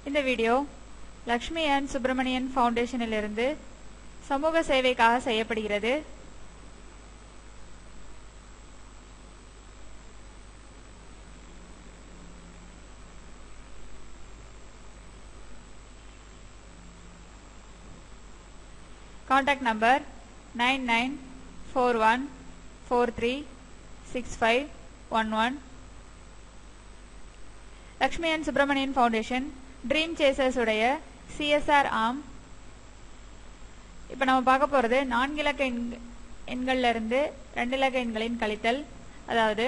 இந்த video Lakshmi and Subramanian ஃபவுண்டேஷனிலிருந்து சமூக சேவைக்காக செய்யப்படுகிறது. Contact number 9941436511. Lakshmi and Subramanian foundation dream chasers உடைய CSR ஆர்ம். இப்போ நம்ம பார்க்க போகிறது 4 இலக்க எண்கள்ல இருந்து 2 இலக்க எண்களின் கழித்தல். அதாவது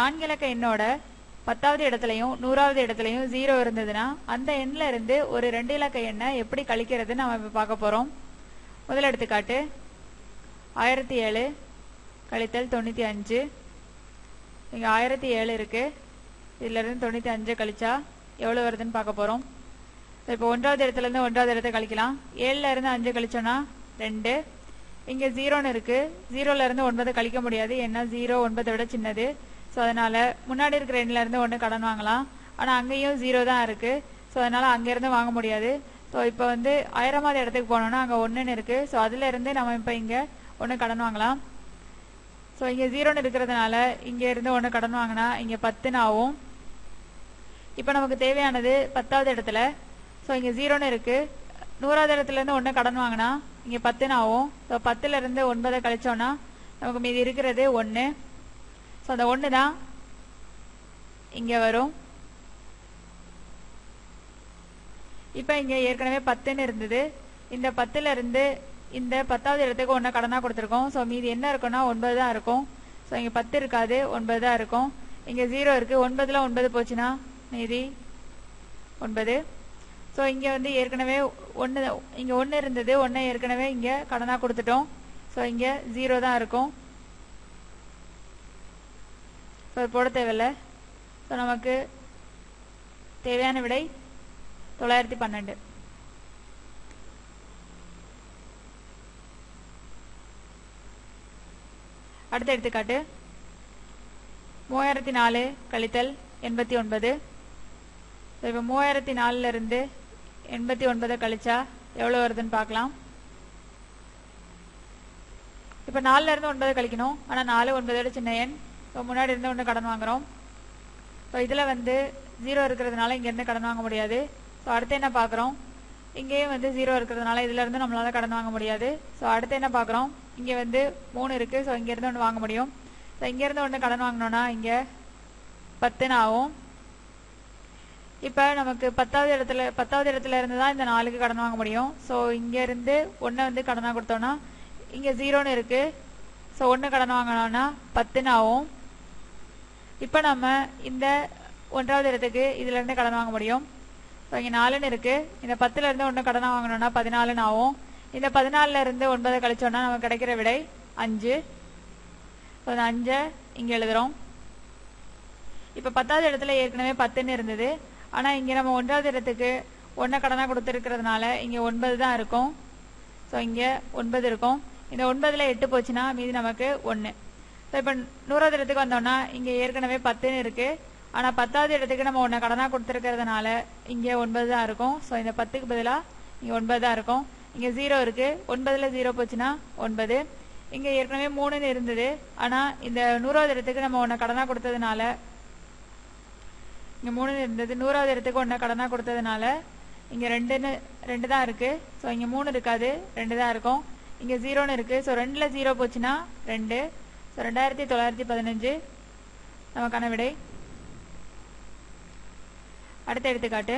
4 இலக்க எண்ணோட 10வது இடத்துலையும் 100வது இடத்துலையும் 0 இருந்ததுன்னா அந்த எண்ணில் இருந்து ஒரு 2 இலக்க எண்ணை எப்படி கழிக்கிறது நம்ம இப்போ பார்க்க போகிறோம். முதல் எடுத்துக்காட்டு 1007 கழித்தல் 95. இங்கே 1007 இருக்கு, இதுல இருந்து 95 கழிச்சா எவ்வளோ வருதுன்னு பார்க்க போகிறோம். இப்போ 1வது இடத்துல இருந்து 1வது இடத்த கழிக்கலாம். 7ல இருந்து 5 கழிச்சோன்னா 2. இங்கே 0ன்னு இருக்கு, 0ல இருந்து 9 கழிக்க முடியாது, ஏன்னா 0 9 விட சின்னது. ஸோ அதனால முன்னாடி இருக்கிற எண்ணில் இருந்து 1 கடன் வாங்கலாம். ஆனால் அங்கேயும் 0 தான் இருக்கு, ஸோ அதனால அங்கேருந்து வாங்க முடியாது. ஸோ இப்போ 1000வது இடத்துக்கு போனோம்னா அங்கே 1ன்னு இருக்கு, ஸோ அதுல இருந்து நம்ம இப்போ இங்கே 1 கடன் வாங்கலாம். ஸோ இங்கே 0ன்னு இருக்கிறதுனால இங்கே இருந்து 1 கடன் வாங்கினா இங்கே 10ன்னு ஆகும். இப்போ நமக்கு தேவையானது 10வது இடத்துல. ஸோ இங்கே 0ன்னு இருக்கு, 100வது இடத்துல இருந்து 1 கடன் வாங்கினா இங்கே 10ன்னு ஆகும். ஸோ 10ல இருந்து 9 கழிச்சோன்னா நமக்கு மீதி இருக்கிறது 1. ஸோ அந்த 1 தான் இங்கே வரும். இப்போ இங்கே ஏற்கனவே 10ன்னு இருந்தது, இந்த 10ல இருந்து இந்த 10வது இடத்துக்கு 1 கடனாக கொடுத்துருக்கோம். ஸோ மீதி என்ன இருக்குன்னா 9 தான் இருக்கும். ஸோ இங்கே 10 இருக்காது, 9 தான் இருக்கும். இங்கே 0 இருக்கு, 9ல் 9 போச்சுன்னா மீதி 9. ஸோ இங்கே ஏற்கனவே 1 இங்கே 1 இருந்தது, 1 ஏற்கனவே இங்கே கடனாக கொடுத்துட்டோம். ஸோ இங்கே 0 தான் இருக்கும். ஸோ போட தேவையில்லை. ஸோ நமக்கு தேவையான விடை 912. அடுத்த எடுத்துக்காட்டு 3004 கழித்தல் 89. இப்போ 3004ல இருந்து 89 கழிச்சா எவ்வளோ வருதுன்னு பார்க்கலாம். இப்போ 4ல இருந்து 9 கழிக்கணும், ஆனால் 4 9 சின்ன எண். ஸோ முன்னாடி இருந்து 1 கடன் வாங்குறோம். ஸோ இதில் 0 இருக்கிறதுனால இங்கேருந்து கடன் வாங்க முடியாது. ஸோ அடுத்து என்ன பார்க்குறோம், இங்கேயும் 0 இருக்கிறதுனால இதுல இருந்து நம்மளால கடன் வாங்க முடியாது. ஸோ அடுத்து என்ன பார்க்குறோம், இங்கே 3 இருக்கு, ஸோ இங்கேருந்து 1 வாங்க முடியும். ஸோ இங்கேருந்து 1 கடன் வாங்கினோன்னா இங்கே 10ன்னு ஆகும். இப்போ நமக்கு 10வது இடத்துல இருந்து தான் இந்த 4க்கு கடன் வாங்க முடியும். ஸோ இங்கேருந்து 1 கடனாக கொடுத்தோன்னா இங்கே 0ன்னு இருக்கு, ஸோ 1 கடன் வாங்கினோன்னா 10ன்னு ஆகும். இப்போ நம்ம இந்த 1வது இடத்துக்கு இதுல இருந்து கடன் வாங்க முடியும். ஸோ இங்கே 4ன்னு இருக்கு, இந்த 10ல இருந்து 1 கடனாக வாங்கணும்னா 14ன்னு ஆகும். இந்த 14ல இருந்து 9 கழிச்சோன்னா நமக்கு கிடைக்கிற விடை 5. ஸோ அந்த 5 இங்கே எழுதுறோம். இப்போ 10வது இடத்துல ஏற்கனவே 10ன்னு இருந்தது, ஆனால் இங்கே நம்ம 1வது இடத்துக்கு 1 கடனாக கொடுத்துருக்கிறதுனால இங்கே 9 தான் இருக்கும். ஸோ இங்கே 9 இருக்கும். இந்த 9ல் 8 போச்சுன்னா மீதி நமக்கு 1. ஸோ இப்போ 100வது இடத்துக்கு வந்தோம்னா இங்கே ஏற்கனவே 10ன்னு இருக்கு, ஆனால் 10வது இடத்துக்கு நம்ம 1 கடனாக கொடுத்துருக்கிறதுனால இங்கே 9 தான் இருக்கும். ஸோ இந்த 10க்கு பதிலாக இங்கே 9 தான் இருக்கும். இங்கே 0 இருக்கு, 9ல் 0 போச்சுன்னா 9. இங்கே ஏற்கனவே 3ன்னு இருந்தது, ஆனால் இந்த 100வது இடத்துக்கு நம்ம 1 கடனாக கொடுத்ததுனால இங்கே 3ன்னு இருந்தது, 100வது இடத்துக்கு 1 கடனாக கொடுத்ததுனால இங்கே 2 தான் இருக்கு. ஸோ இங்கே 3 இருக்காது, 2 தான் இருக்கும். இங்கே 0ன்னு இருக்கு, ஸோ 2ல் 0 போச்சுன்னா 2. ஸோ 2915 நமக்கான விடை. அடுத்த எடுத்துக்காட்டு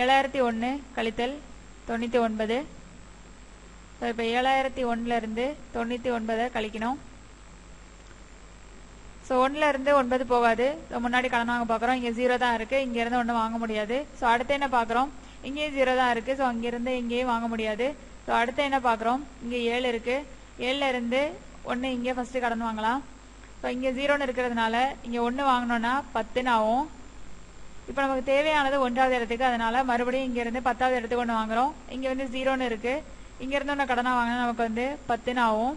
7001 கழித்தல் 99. ஸோ இப்போ 7001ல இருந்து 99 கழிக்கணும். ஸோ 1ல இருந்து 9 போகாது, முன்னாடி கடன் வாங்க பார்க்குறோம். இங்கே 0 தான் இருக்கு, இங்கேருந்து 1 வாங்க முடியாது. ஸோ அடுத்து என்ன பார்க்குறோம், இங்கேயும் 0 தான் இருக்கு, ஸோ அங்கேருந்து இங்கேயும் வாங்க முடியாது. ஸோ அடுத்து என்ன பார்க்குறோம், இங்கே 7 இருக்கு, 7ல இருந்து 1 இங்கே ஃபர்ஸ்ட் கடன் வாங்கலாம். ஸோ இங்கே 0ன்னு இருக்கிறதுனால இங்கே 1 வாங்கினோன்னா 10ன்னு ஆகும். இப்போ நமக்கு தேவையானது 1வது இடத்துக்கு, அதனால மறுபடியும் இங்கேருந்து 10வது இடத்துக்கு 1 வாங்குறோம். இங்கே 0ன்னு இருக்கு, இங்கேருந்து 1 கடனாக வாங்கினா நமக்கு 10ன்னு ஆகும்.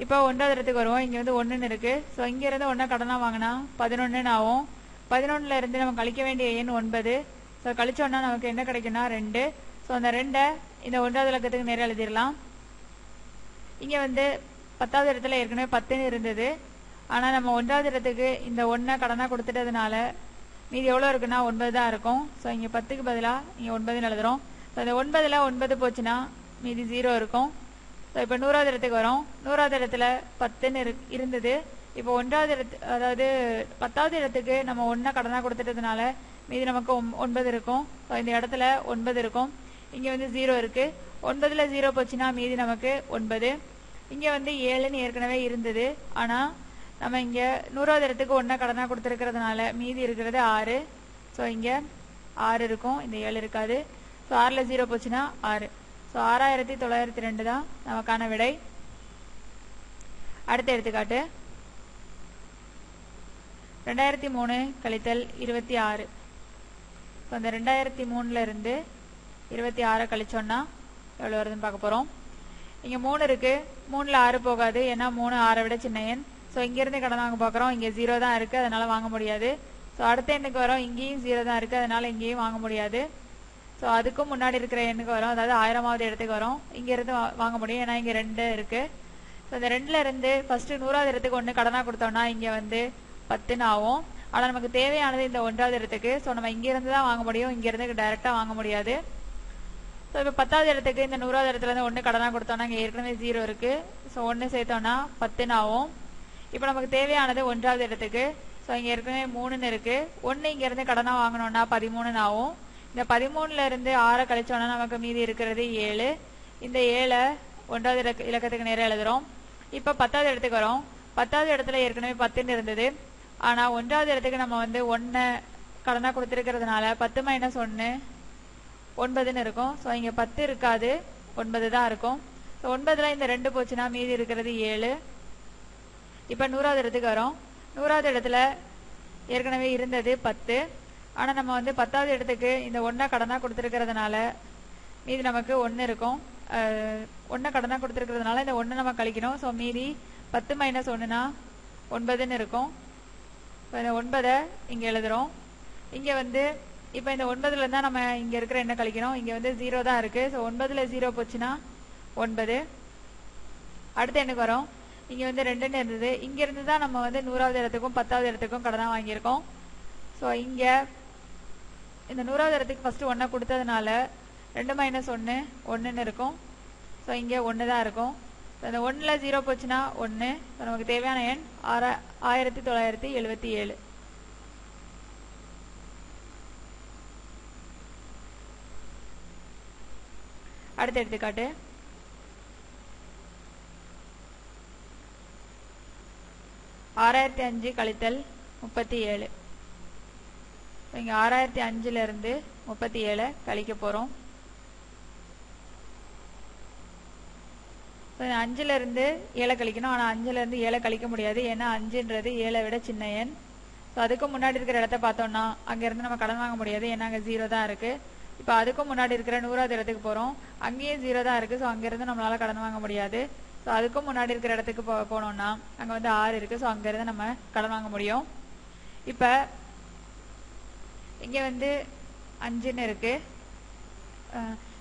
இப்போ 1வது இடத்துக்கு வருவோம். இங்கே 1ன்னு இருக்கு, ஸோ இங்கேருந்து 1 கடனாக வாங்கினா 11ன்னு ஆகும். 11ல் இருந்து நம்ம கழிக்க வேண்டிய எண் 9. ஸோ கழிச்சோன்னா நமக்கு என்ன கிடைக்குன்னா 2. ஸோ அந்த 2 இந்த 1வது இலக்கத்துக்கு நேரம் எழுதிடலாம். இங்கே வந்து 10வது இடத்துல ஏற்கனவே 10ன்னு இருந்தது. ஆனால் நம்ம 1வது இடத்துக்கு இந்த 1 கடனாக கொடுத்துட்டதுனால மீதி எவ்வளோ இருக்குன்னா 9 தான் இருக்கும். ஸோ இங்கே 10க்கு பதிலாக இங்கே 9ன்னு எழுதுகிறோம். ஸோ இந்த 9ல் 9 போச்சுன்னா மீதி 0 இருக்கும். ஸோ இப்போ 100வது இடத்துக்கு வரும். 100வது இடத்துல 10ன்னு இருந்தது. இப்போ 1வது அதாவது 10வது இடத்துக்கு நம்ம 1 கடனாக கொடுத்துட்டதுனால மீதி நமக்கு 9 இருக்கும். ஸோ இந்த இடத்துல 9 இருக்கும். இங்கே வந்து 0 இருக்குது. 9ல் 0 போச்சுன்னா மீதி நமக்கு 9. இங்கே வந்து 7ன்னு ஏற்கனவே இருந்தது. ஆனால் நம்ம இங்கே 100வது இடத்துக்கு 1 கடனாக கொடுத்துருக்கிறதுனால மீதி இருக்கிறது 6. ஸோ இங்கே 6 இருக்கும், இந்த 7 இருக்காது. ஸோ 6ல் 0 போச்சுன்னா 6. ஸோ 6902 தான் நமக்கான விடை. அடுத்த எடுத்துக்காட்டு 2003 கழித்தல் 26. ஸோ அந்த 2003ல் இருந்து 26 கழிச்சோன்னா எவ்வளோ வருதுன்னு பார்க்க போகிறோம். இங்கே 3 இருக்குது. 3ல் 6 போகாது, ஏன்னா 3 6 விட சின்ன எண். ஸோ இங்கேருந்து கடன் வாங்க பார்க்குறோம். இங்கே 0 தான் இருக்குது, அதனால் வாங்க முடியாது. ஸோ அடுத்த எண்ணுக்கு வரோம். இங்கேயும் 0 தான் இருக்குது, அதனால் இங்கேயும் வாங்க முடியாது. ஸோ அதுக்கும் முன்னாடி இருக்கிற எண்ணுக்கு வரும், அதாவது 1000வது இடத்துக்கு வரும். இங்கேருந்து வாங்க முடியும், ஏன்னா இங்கே 2 இருக்குது. ஸோ இந்த 2ல் இருந்து ஃபஸ்ட்டு 100வது இடத்துக்கு 1 கடனாக கொடுத்தோம்னா இங்கே வந்து 10ன்னு ஆகும். ஆனால் நமக்கு தேவையானது இந்த 1வது இடத்துக்கு. ஸோ நம்ம இங்கேருந்து தான் வாங்க முடியும், இங்கேருந்து டைரெக்டாக வாங்க முடியாது. ஸோ இப்போ 10வது இடத்துக்கு இந்த 100வது இடத்துலேருந்து 1 கடனாக கொடுத்தோம்னா இங்கே ஏற்கனவே 0 இருக்குது. ஸோ 1 சேர்த்தோன்னா 10ன்னு ஆகும். இப்போ நமக்கு தேவையானது 1வது இடத்துக்கு. ஸோ இங்கே ஏற்கனவே 3ன்னு இருக்குது. 1 இங்கேருந்து கடனாக வாங்கினோன்னா 13ன்னு ஆகும். இந்த 13ல் இருந்து 6 கழிச்சோன்னா நமக்கு மீதி இருக்கிறது 7. இந்த 7 1வது இலக்கத்துக்கு நேரம் எழுதுகிறோம். இப்போ 10வது இடத்துக்கு வரோம். 10வது இடத்துல ஏற்கனவே 10ன்னு இருந்தது. ஆனால் 1வது இடத்துக்கு நம்ம வந்து 1 கடனாக கொடுத்துருக்கிறதுனால 10 - 1 9ன்னு இருக்கும். ஸோ இங்கே 10 இருக்காது, 9 தான் இருக்கும். ஸோ 9ல் இந்த 2 போச்சுன்னா மீதி இருக்கிறது 7. இப்போ 100வது இடத்துக்கு வரோம். 100வது இடத்துல ஏற்கனவே இருந்தது 10. ஆனால் நம்ம வந்து 10வது இடத்துக்கு இந்த 1 கடனாக கொடுத்துருக்கிறதுனால மீதி நமக்கு 1 இருக்கும். 1 கடனாக கொடுத்துருக்கிறதுனால இந்த 1 நம்ம கழிக்கணும். ஸோ மீதி 10 - 1னா 9ன்னு இருக்கும். இப்போ இந்த 9 இங்கே எழுதுகிறோம். இங்கே வந்து இப்போ இந்த 9ல் இருந்தால் நம்ம இங்கே இருக்கிற எண்ணெய் கழிக்கணும். இங்கே வந்து 0 தான் இருக்குது. ஸோ 9ல் 0 போச்சுன்னா 9. அடுத்த எண்ணுக்கு வரோம். இங்கே வந்து 2ன்னு இருந்தது. இங்கேருந்து தான் நம்ம வந்து 100வது இடத்துக்கும் 10வது இடத்துக்கும் கடனாக வாங்கியிருக்கோம். ஸோ இங்கே இந்த 100வது இடத்துக்கு ஃபஸ்ட்டு 1 கொடுத்ததுனால 2 - 1 1ன்னு இருக்கும். ஸோ இங்கே 1 தான் இருக்கும். ஸோ இந்த 1ல் 0 போச்சுன்னா 1. ஸோ நமக்கு தேவையான எண் 6977. அடுத்த எடுத்துக்காட்டு 6005 கழித்தல் 37. இங்கே 6005ல் இருந்து 37 கழிக்க போகிறோம். 5ல் இருந்து 7 கழிக்கணும். ஆனால் 5ல் இருந்து 7 கழிக்க முடியாது, ஏன்னா 5ன்றது 7 விட சின்ன எண். ஸோ அதுக்கும் முன்னாடி இருக்கிற இடத்த பார்த்தோம்னா அங்கேருந்து நம்ம கடன் வாங்க முடியாது, ஏன்னா அங்கே 0 தான் இருக்குது. இப்போ அதுக்கும் முன்னாடி இருக்கிற 100வது இடத்துக்கு போகிறோம். அங்கேயும் 0 தான் இருக்குது. ஸோ அங்கேருந்து நம்மளால் கடன் வாங்க முடியாது. ஸோ அதுக்கும் முன்னாடி இருக்கிற இடத்துக்கு போனோம்னா அங்கே வந்து 6 இருக்குது. ஸோ அங்கேருந்து நம்ம கடன் வாங்க முடியும். இப்போ இங்கே வந்து 5ன்னு இருக்குது.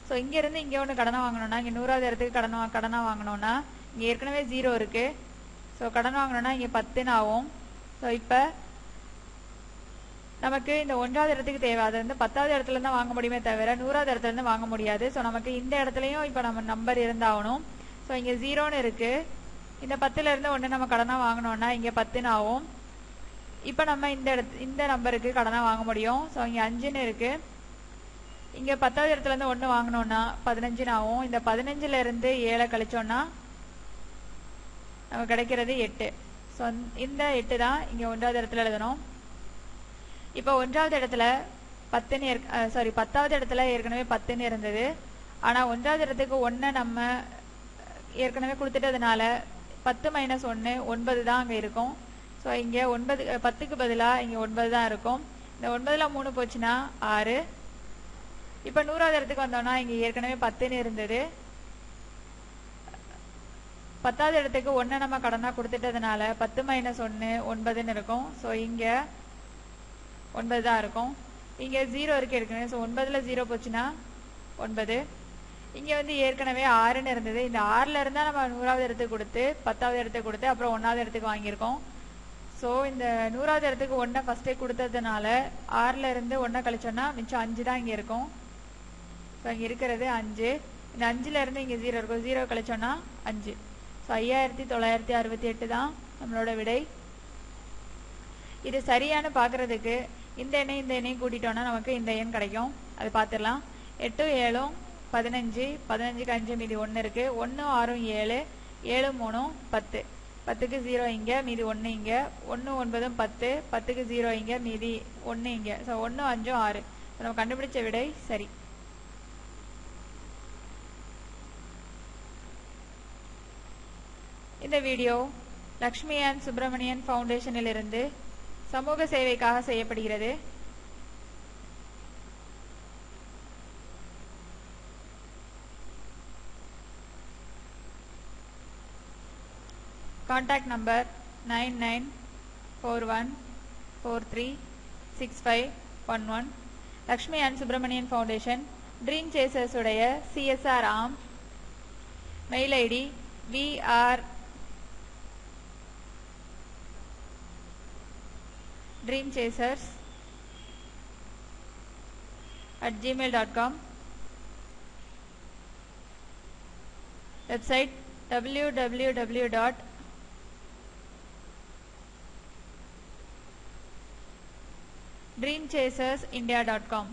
ஸோ இங்கேருந்து இங்கே ஒன்று கடனை வாங்கணும்னா இங்கே 100வது இடத்துக்கு கடனாக வாங்கினோன்னா இங்கே ஏற்கனவே 0 இருக்குது. ஸோ கடன் வாங்கினோன்னா இங்கே 10ன்னு ஆகும். ஸோ இப்போ நமக்கு இந்த 1வது இடத்துக்கு தேவை, அது வந்து 10வது இடத்துல தான் வாங்க முடியுமே தவிர 100வது இடத்துல இருந்து வாங்க முடியாது. ஸோ நமக்கு இந்த இடத்துலையும் இப்போ நம்ம நம்பர் இருந்தாகணும். ஸோ இங்கே 0ன்னு இருக்குது. இந்த 10ல் இருந்து 1 நம்ம கடனாக வாங்கினோன்னா இங்கே 10ன்னு ஆகும். இப்போ நம்ம இந்த நம்பருக்கு கடனாக வாங்க முடியும். ஸோ இங்கே 5ன்னு இருக்குது. இங்கே 10வது இடத்துலேருந்து 1 வாங்கினோன்னா 15ன்னு ஆகும். இந்த 15ல் இருந்து 7 கழிச்சோன்னா நமக்கு கிடைக்கிறது 8. ஸோ இந்த 8 தான் இங்கே 1வது இடத்துல எழுதணும். இப்போ 1வது இடத்துல 10வது இடத்துல ஏற்கனவே 10ன்னு இருந்தது. ஆனால் 1வது இடத்துக்கு 1 நம்ம ஏற்கனவே கொடுத்துட்டதுனால 10 - 1 9 தான் அங்கே இருக்கும். ஸோ இங்கே 10க்கு பதிலாக இங்கே 9 தான் இருக்கும். இந்த 9ல் 3 போச்சுன்னா 6. இப்போ 100வது இடத்துக்கு வந்தோம்னா இங்கே ஏற்கனவே 10ன்னு இருந்தது. 10வது இடத்துக்கு 1 நம்ம கடனாக கொடுத்துட்டதுனால 10 - 1 9ன்னு இருக்கும். ஸோ இங்கே 9 தான் இருக்கும். இங்கே 0 இருக்கு ஏற்கனவே. ஸோ 9ல் 0 போச்சுன்னா 9. இங்கே வந்து ஏற்கனவே 6ன்னு இருந்தது. இந்த 6ல் இருந்தால் நம்ம 100வது இடத்துக்கு கொடுத்து 10வது இடத்துக்கு கொடுத்து அப்புறம் 1வது இடத்துக்கு வாங்கியிருக்கோம். ஸோ இந்த 100வது இடத்துக்கு 1 ஃபஸ்ட்டே கொடுத்ததுனால 6ல் இருந்து 1 கழிச்சோன்னா மிச்சம் 5 தான் இங்கே இருக்கும். ஸோ இங்கே இருக்கிறது 5. இந்த 5ல் இருந்து இங்கே 0 இருக்கும். 0 கழிச்சோன்னா 5. ஸோ 5968 தான் நம்மளோட விடை. இது சரியானு பார்க்குறதுக்கு இந்த எண்ணையும் கூட்டிட்டோன்னா நமக்கு இந்த எண் கிடைக்கும். அது பார்த்துடலாம். 8 7 15, 15க்கு 5 மீதி 1 இருக்குது. 1 6 7, 7 3 10, 10க்கு 0 இங்கே மீதி 1 இங்கே, 1 9 10, 10க்கு 0 இங்கே மீதி 1 இங்கே. ஸோ 1 5 6. நம்ம கண்டுபிடிச்ச விடை சரி. இந்த வீடியோ லக்ஷ்மி அண்ட் சுப்பிரமணியன் ஃபவுண்டேஷனிலிருந்து சமூக சேவைக்காக செய்யப்படுகிறது. Contact number 9941436511. Lakshmi and Subramanian foundation, dream chasers உடைய CSR arm. Mail ID dreamchasers@gmail.com. Website www.dreamchasersindia.com.